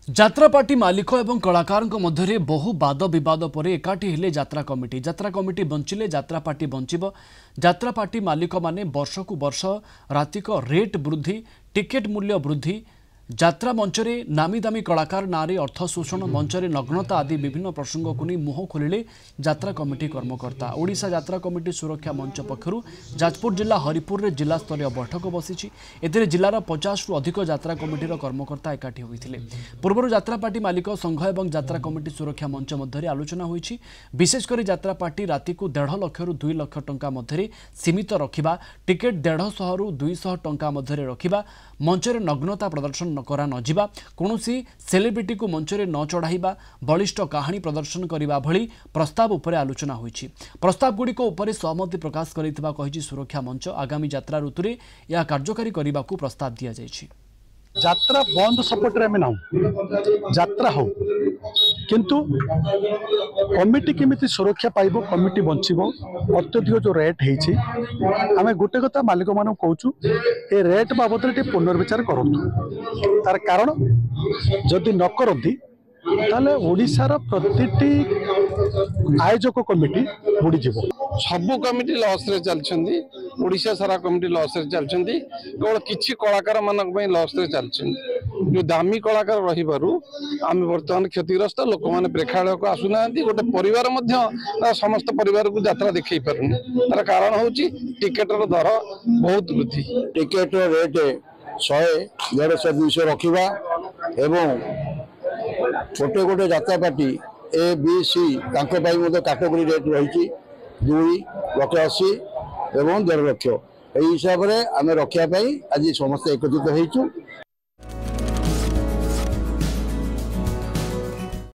यात्रा पार्टी मालिक एवं कलाकार मध्य बहु वाद विवाद पर एकाठी हेले यात्रा कमिटी बंचिले यात्रा पार्टी बंचिब। यात्रा पार्टी मालिक माने वर्ष को वर्ष रातिक रेट वृद्धि, टिकेट मूल्य वृद्धि, यात्रा मंचरे नामी दामी कलाकार नारे अर्थ शोषण, मंचरे नग्नता आदि विभिन्न प्रसंग को नहीं मुह खोलिले यात्रा कमिटी कर्मकर्ता। ओडिशा यात्रा कमिटी सुरक्षा मंच पक्षरु जाजपुर जिला हरिपुर रे जिला स्तरीय बैठक बसी। एथिरे जिलार 50 रु अधिक यात्रा कमिटीर कर्मकर्ता एकाठी होइथिले। पूर्व यात्रा पार्टी मालिक संघ एवं यात्रा कमिटी सुरक्षा मंच मध्य आलोचना होइछि। विशेषकर यात्रा पार्टी राति को 1.5 लाख रु 2 लाख टंका मध्य सीमित रखिबा, टिकेट 150 रु 200 टंका मध्य रखिबा, मंचरे नग्नता प्रदर्शन करा नजिबा, कौनसी सेलिब्रिटी को मंचरे न चढ़ाइबा, बलिष्ठ कहानी प्रदर्शन करने भली प्रस्ताव उपर आलोचना होइछि। प्रस्ताव गुड़िक उपर सहमति प्रकाश करिथिबा कहिछि सुरक्षा मंच। आगामी यात्रा ऋतुरे या कार्यकारी करने को प्रस्ताव दिया जाइछि। यात्रा बंद सपोर्ट रे ना यात्रा हो किंतु कमिटी केमिति सुरक्षा पाइबो, कमिटी बंचिबो। अत्यधिक जो रेट हेछि आमे गोटे कथा मालिक मान कहूँ ए रेट बाबद पुनर्विचार करंतु। तार कारण जदि न करती ताले ओडिशार प्रतिटी आयोजक कमिटी बुड़ी जीवो। सबु कमिटी लॉस रे चलछंदी, ओडिशा सारा कमिटी लॉस रे चलछंदी। केवल किछि कलाकार मानक पई लॉस रे चलछंदी। जो दामी कलाकार रहिबारु आमे वर्तमान क्षतिग्रस्त लोक माने प्रेक्षालय को आसुनांती। गोटे परिवार मध्य समस्त परिवार को यात्रा देखै पारुनी। तार कारण होची टिकेट रो दर बहुत वृद्धि। टिकेट रेट 100, 150, 200 रखिबा एवं छोटे गोटे यात्रा पार्टी ए बी सी तांको पाई मते कैटेगरी रेट रही 2,80,000 एवं 1.5 लाख। यही हिसाब से आम रखा आज समस्त एकत्रित होइछु।